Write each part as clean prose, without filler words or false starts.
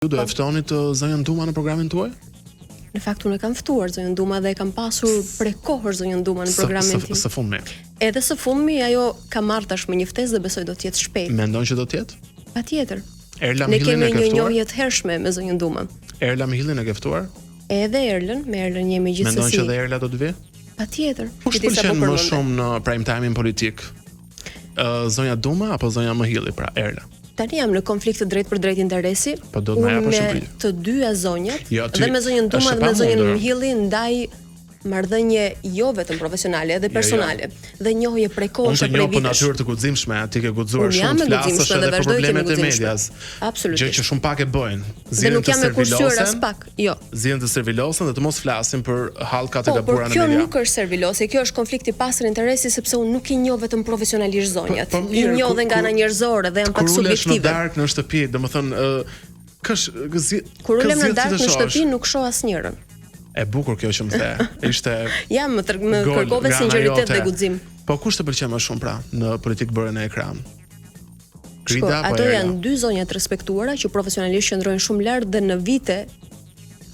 Ju do e ftoni të zonjën Duma në programin tuaj? Në fakt unë e kam ftuar zonjën Duma dhe e kam pasur prej kohësh zonjën Duma në programin tim. Së fundmi. Edhe së fundmi ajo ka marrë tashmë një ftesë dhe besoj do të jetë shpejt. Mendon që do të jetë? Patjetër. Erla Ne Mihillin e kemi ke një ftuar? njohje të hershme me zonjën Duma. Erla Mihillin e ke ftuar? Edhe Erlën, me Erlën jemi gjithsesi. Mendon që dhe Erla do të vi? Patjetër. Kush pëlqen më shumë në prime time-in politik? Zonja Duma apo zonja Mihilli, pra Erla? Tani jam në konflikt të drejtë për drejtë interesi. Po do të na japësh shpërblyer. Me të dyja zonjat, Jo, ty dhe me zonjën Duma është dhe me zonjën pamundur. Mihilli ndaj marrëdhënie jo vetëm profesionale, edhe personale, dhe njohje prej kohësh Unë të prej njoh për vitesh. natyrë të guximshme, ti ke guxuar Unë jam shumë, e flasësh guximshme dhe edhe për vazhdoj të problemet jemi e guximshme. medias. Absolutisht. Gjë që shumë pak e bëjnë. Dhe nuk jam e kursyer as pak. Jo. Zjen të servilosen dhe të mos flasin për hallkat e Po, gabura por në kjo media. nuk është servilose, kjo është konflikt i pastër interesi sepse unë nuk i njoh vetëm profesionalisht zonjat. Po, I njoh dhe nga ana njerëzore dhe jam pak Kur ulesh në subjektive. darkë në shtëpi, domethënë Kur ulem në darkë në shtëpi nuk shoh asnjërin. E bukur kjo që më the. Ishte Jam më kërkove sinqeritet dhe guxim. Po kush të pëlqen më shumë pra në politikë bërë në ekran? Shko, ato janë dy zonja të respektuara që profesionalisht qëndrojnë shumë lart dhe në vite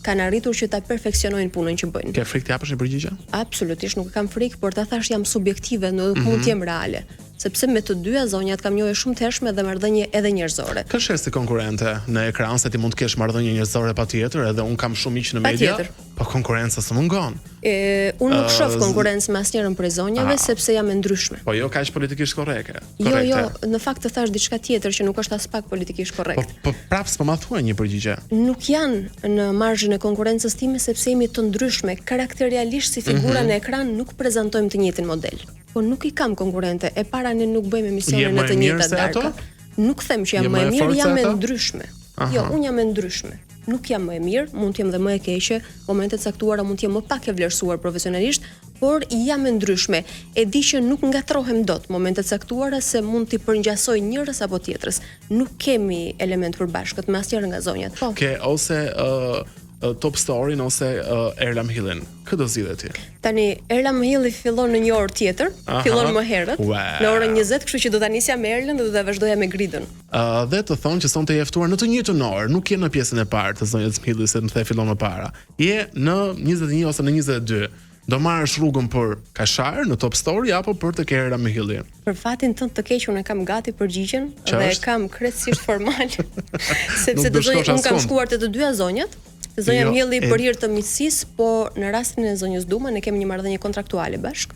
kanë arritur që ta perfeksionojnë punën që bëjnë. Ke frikë të japësh një përgjigje? Absolutisht nuk kam frikë, por ta thash jam subjektive, nuk mund të jem reale, sepse me të dyja zonjat kam njohje shumë të hershme dhe marrëdhënie edhe njerëzore. Ka shesti konkurrente në ekran se ti mund të kesh marrëdhënie njerëzore patjetër, edhe un kam shumë miq në media, po konkurrenca s'u mungon. Unë nuk shoh konkurrencë me asnjërin prej zonjave sepse jam e ndryshme. Po jo kaq politikisht korrekte. Jo, në fakt të thash diçka tjetër që nuk është as pak politikisht korrekt. Po prapë s'po ma thuaj një përgjigje. Nuk janë në marzhin e konkurrencës time sepse jemi të ndryshme, karakterialisht si figura në ekran nuk prezantojmë të njëjtin model. Po nuk i kam konkurrente. E para ne nuk bëjmë emisione në të njëjtat darka. Nuk them që jam më e mirë, jam e ndryshme. Jo, unë jam e ndryshme. Nuk jam më e mirë, mund të jem dhe më e keqe, momentet caktuara mund të jem më pak e vlerësuar profesionalisht, por jam e ndryshme. E di që nuk ngatrohem dot momentet caktuara se mund t'i përngjasoj njërës apo tjetrës. Nuk kemi element përbashkët me asnjërin nga zonjat. Po. Ke ose Top Story ose Erla Mihillin. Kë do zgjidhe ti? Tani Erla Mihilli fillon në një orë tjetër, fillon më herët, në orën 20, kështu që do ta nisja me Erlën dhe do ta vazhdoja me Gridën. Dhe të thonë që sonte je ftuar në të njëjtën orë, nuk je në pjesën e parë të zonjës Mihilli se më the fillon më para. Je në 21 ose në 22. Do marrësh rrugën për Kashar në Top Story apo për të Erla Mihilli? Për fatin tënd të keq unë kam gati përgjigjen dhe e kam krejtësisht formal, sepse unë kam shkuar te të dyja zonjat. Zonja Mihilli për hir të miqësisë, po në rastin e zonjës Duma ne kemi një marrëdhënie kontraktuale bashkë.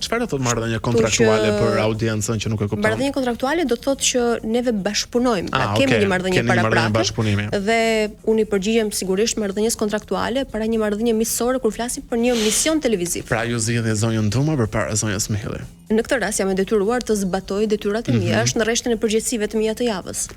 Çfarë do thotë marrëdhënie kontraktuale për audiencën që nuk e kupton? Marrëdhënie kontraktuale do të thotë që neve bashkëpunojmë, pra kemi një marrëdhënie paraprake dhe unë i përgjigjem sigurisht marrëdhënies kontraktuale para një marrëdhënie miqësore kur flasim për një mision televiziv. Pra ju zgjidhni zonjën Duma përpara zonjës Mihilli. Në këtë rast jam e detyruar të zbatoj detyrat e mia, është në rreshtin e përgjegjësive të mia të javës.